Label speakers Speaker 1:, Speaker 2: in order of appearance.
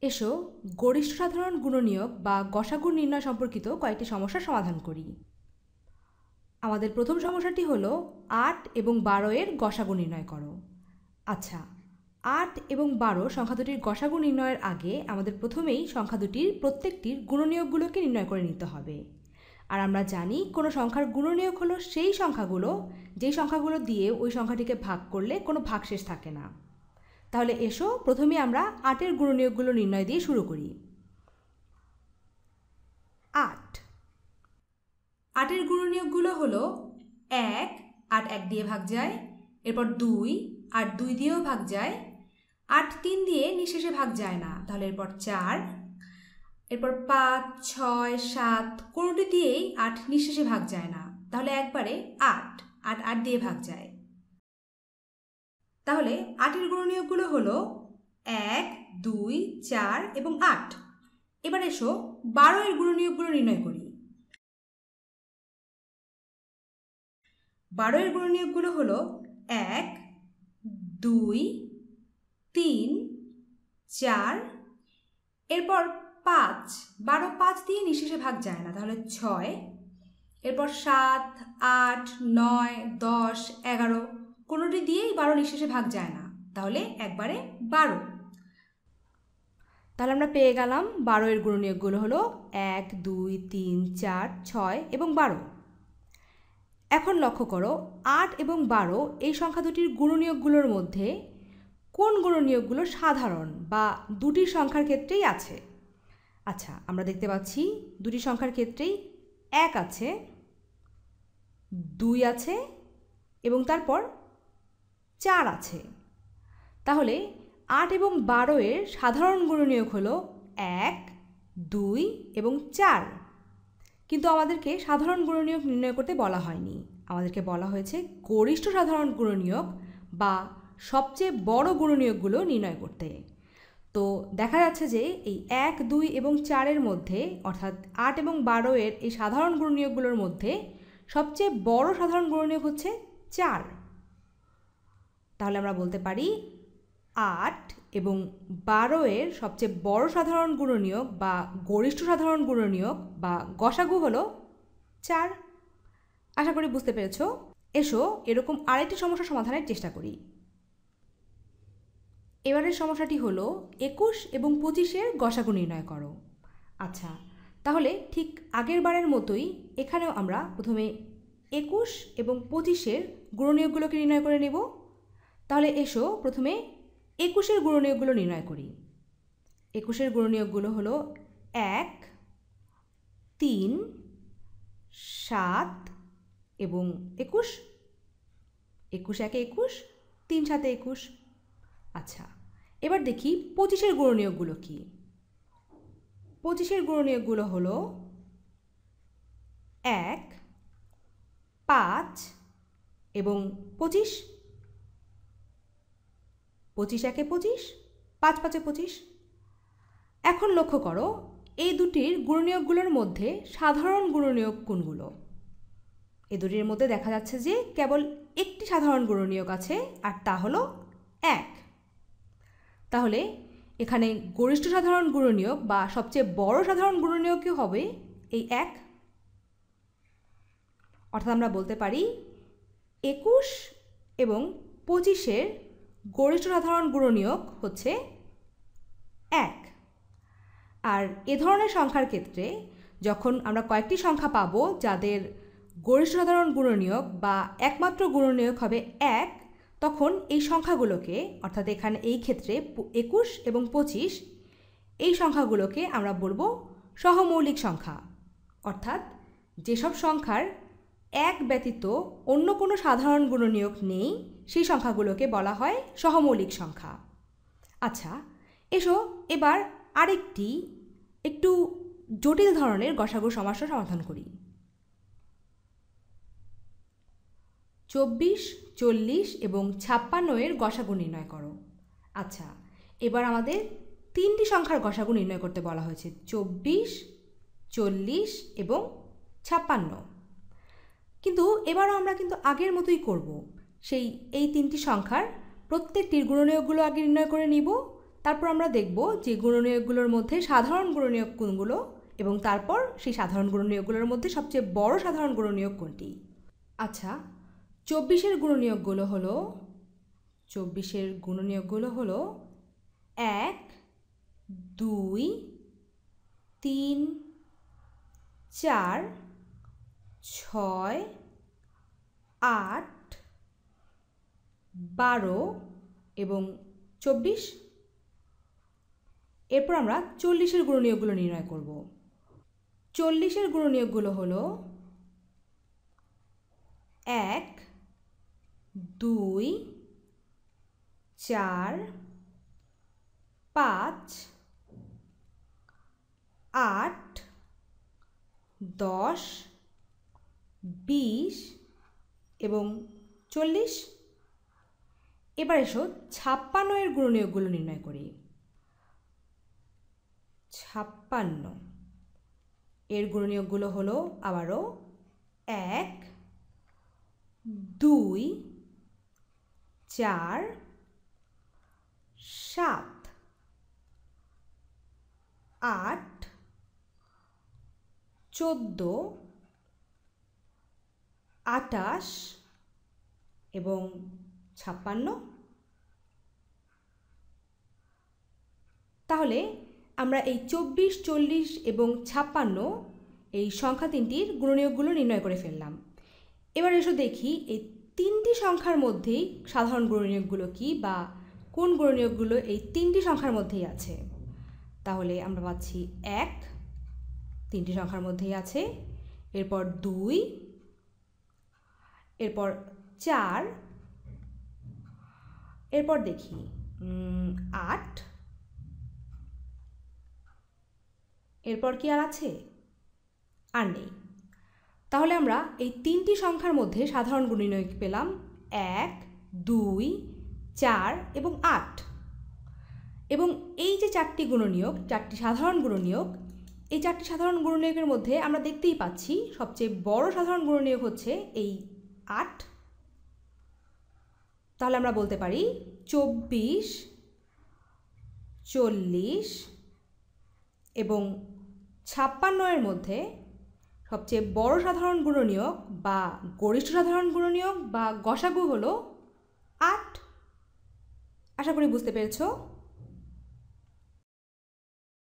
Speaker 1: এসো গরিষ্ঠ সাধারণ গুণনীয়ক বা গসাগু নির্ণয় সম্পর্কিত কয়েকটি সমস্যার সমাধান করি। আমাদের প্রথম সমস্যাটি হলো ৮ এবং ১২ এর গসাগু নির্ণয় করো। আচ্ছা, ৮ এবং ১২ সংখ্যা দুটির গসাগু নির্ণয়ের আগে আমাদের প্রথমেই সংখ্যা দুটির প্রত্যেকটির গুণনীয়কগুলোকে নির্ণয় করে নিতে হবে। আর আমরা জানি কোনো সংখ্যার গুণনীয়ক হলো সেই সংখ্যাগুলো যেই সংখ্যাগুলো দিয়ে ওই সংখ্যাটিকে ভাগ করলে কোনো ভাগশেষ থাকে না। তাহলে এসো প্রথমে আমরা ৮-এর গুণনীয়কগুলো নির্ণয় দিয়ে শুরু করি। ৮ ৮-এর গুণনীয়কগুলো হলো ১, ৮ ১ দিয়ে ভাগ যায়, এরপর ২, ৮ ২ দিয়েও ভাগ যায়, ৮ ৩ দিয়ে নিঃশেষে ভাগ যায় না, তাহলে এরপর ৪, এরপর ৫, ৬, ৭ কোনোটি দিয়েই ৮ নিঃশেষে ভাগ যায় না, তাহলে একবারে ৮ ৮ ৮ দিয়ে ভাগ যায়। তাহলে ৮-এর গুণনীয়কগুলো হলো ১, ২, ৪ এবং ৮। এবার এসো ১২-এর গুণনীয়কগুলো নির্ণয় করি। ১২-এর গুণনীয়কগুলো হলো ১, ২, ৩, ৪, এরপর ৫, ১২ ৫ দিয়ে নিঃশেষে ভাগ যায় না, তাহলে ৬, এরপর ৭, ৮, ৯, ১০, ১১ কোনোটি দিয়েই ১২ নিঃশেষে ভাগ যায় না, তাহলে একবারে ১২। তাহলে আমরা পেয়ে গেলাম ১২-এর গুণনীয়কগুলো হলো ১, ২, ৩, ৪, ৬ এবং ১২। এখন লক্ষ্য করো ৮ এবং ১২ এই সংখ্যা দুটির গুণনীয়কগুলোর মধ্যে কোন গুণনীয়কগুলো সাধারণ বা দুটি সংখ্যার ক্ষেত্রেই আছে। আচ্ছা, আমরা দেখতে পাচ্ছি দুটি সংখ্যার ক্ষেত্রেই ১ আছে, ২ আছে এবং তারপর ৪ আছে। তাহলে ৮ এবং ১২-এর সাধারণ গুণনীয়ক হলো ১, ২ এবং ৪। কিন্তু আমাদেরকে সাধারণ গুণনীয়ক নির্ণয় করতে বলা হয়নি, আমাদেরকে বলা হয়েছে গরিষ্ঠ সাধারণ গুণনীয়ক বা সবচেয়ে বড় গুণনীয়কগুলো নির্ণয় করতে। তো দেখা যাচ্ছে যে এই ১, ২ এবং ৪-এর মধ্যে অর্থাৎ ৮ এবং ১২-এর এই সাধারণ গুণনীয়কগুলোর মধ্যে সবচেয়ে বড় সাধারণ গুণনীয়ক হচ্ছে ৪। তাহলে আমরা বলতে পারি ৮ এবং ১২-এর সবচেয়ে বড় সাধারণ গুণনীয়ক বা গরিষ্ঠ সাধারণ গুণনীয়ক বা গসাগু হলো ৪। আশা করি বুঝতে পেরেছ। এসো এরকম আরেকটি সমস্যা সমাধানের চেষ্টা করি। এবারের সমস্যাটি হলো ২১ এবং ২৫-এর গসাগু নির্ণয় করো। আচ্ছা, তাহলে ঠিক আগের বারের মতোই এখানেও আমরা প্রথমে ২১ এবং ২৫-এর গুণনীয়কগুলোকে নির্ণয় করে নেব। তাহলে এসো প্রথমে ২১-এর গুণনীয়কগুলো নির্ণয় করি। ২১-এর গুণনীয়কগুলো হলো ১, ৩, ৭ এবং ২১। ২১ একে ২১, ৩ ৭ ২১। আচ্ছা, এবার দেখি ২৫-এর গুণনীয়কগুলো কি। ২৫-এর গুণনীয়কগুলো হলো ১, ৫ এবং ২৫। ২৫ একে ২৫, ৫ ৫ ২৫। এখন লক্ষ্য করো এই দুটির গুণনীয়কগুলোর মধ্যে সাধারণ গুণনীয়ক কোনগুলো। এই দুটির মধ্যে দেখা যাচ্ছে যে কেবল একটি সাধারণ গুণনীয়ক আছে, আর তা হলো ১। তাহলে এখানে গরিষ্ঠ সাধারণ গুণনীয়ক বা সবচেয়ে বড় সাধারণ গুণনীয়কই হবে এই ১। অর্থাৎ আমরা বলতে পারি ২১ এবং ২৫-এর গরিষ্ঠ সাধারণ গুণনীয়ক হচ্ছে ১। আর এ ধরনের সংখ্যার ক্ষেত্রে যখন আমরা কয়েকটি সংখ্যা পাবো যাদের গরিষ্ঠ সাধারণ গুণনীয়ক বা একমাত্র গুণনীয়ক হবে ১, তখন এই সংখ্যাগুলোকে অর্থাৎ এখানে এই ক্ষেত্রে ২১ এবং ২৫ এই সংখ্যাগুলোকে আমরা বলবো সহমৌলিক সংখ্যা। অর্থাৎ যেসব সংখ্যার ১ ব্যতীত অন্য কোনো সাধারণ গুণনীয়ক নেই সেই সংখ্যাগুলোকে বলা হয় সহমৌলিক সংখ্যা। আচ্ছা, এসো এবার আরেকটি একটু জটিল ধরনের গসাগু সমস্যার সমাধান করি। ২৪, ৪০ এবং ৫৬-এর গসাগু নির্ণয় করো। আচ্ছা, এবার আমাদের তিনটি সংখ্যার গসাগু নির্ণয় করতে বলা হয়েছে, ২৪, ৪০ এবং ৫৬। কিন্তু এবারও আমরা কিন্তু আগের মতোই করব। এই তিনটি সংখ্যার প্রত্যেকটির গুণনীয়কগুলো আগে নির্ণয় করে নিব, তারপর আমরা দেখব যে গুণনীয়কগুলোর মধ্যে সাধারণ গুণনীয়ক কোনগুলো এবং তারপর সেই সাধারণ গুণনীয়কগুলোর মধ্যে সবচেয়ে বড় সাধারণ গুণনীয়ক কোনটি। আচ্ছা, 24-এর গুণনীয়কগুলো হলো 1, 2, 3, 4, 6, 8, 12 এবং 24। এরপর আমরা 40-এর গুণনীয়কগুলো নির্ণয় করব। 40-এর গুণনীয়কগুলো হলো 1, 2, 4, 5, 8, 10, 20 এবং 40। এবার এসো 56-এর গুণনীয়কগুলো নির্ণয় করি। 56 এর গুণনীয়কগুলো হলো আবারও 1, 2, 4, 7, 8, 14, 28 এবং 56। তাহলে আমরা এই 24, 40 এবং 56 এই সংখ্যা তিনটির গুণনীয়কগুলো নির্ণয় করে ফেললাম। এবার এসো দেখি এই তিনটি সংখ্যার মধ্যেই সাধারণ গুণনীয়কগুলো কী বা কোন গুণনীয়কগুলো এই তিনটি সংখ্যার মধ্যেই আছে। তাহলে আমরা পাচ্ছি 1 তিনটি সংখ্যার মধ্যেই আছে, এরপর 2, এরপর 4, এরপর দেখি 8, এরপর কি আর আছে? আর নেই। তাহলে আমরা এই তিনটি সংখ্যার মধ্যে সাধারণ গুণনীয়ক পেলাম 1, 2, 4 এবং 8। এবং এই যে চারটি গুণনীয়ক, চারটি সাধারণ গুণনীয়ক, এই চারটি সাধারণ গুণনীয়কের মধ্যে আমরা দেখতেই পাচ্ছি সবচেয়ে বড় সাধারণ গুণনীয়ক হচ্ছে এই 8। তাহলে আমরা বলতে পারি 24, 40 এবং 56-এর মধ্যে সবচেয়ে বড় সাধারণ গুণনীয়ক বা গরিষ্ঠ সাধারণ গুণনীয়ক বা গসাগু হলো 8। আশা করি বুঝতে পেরেছো।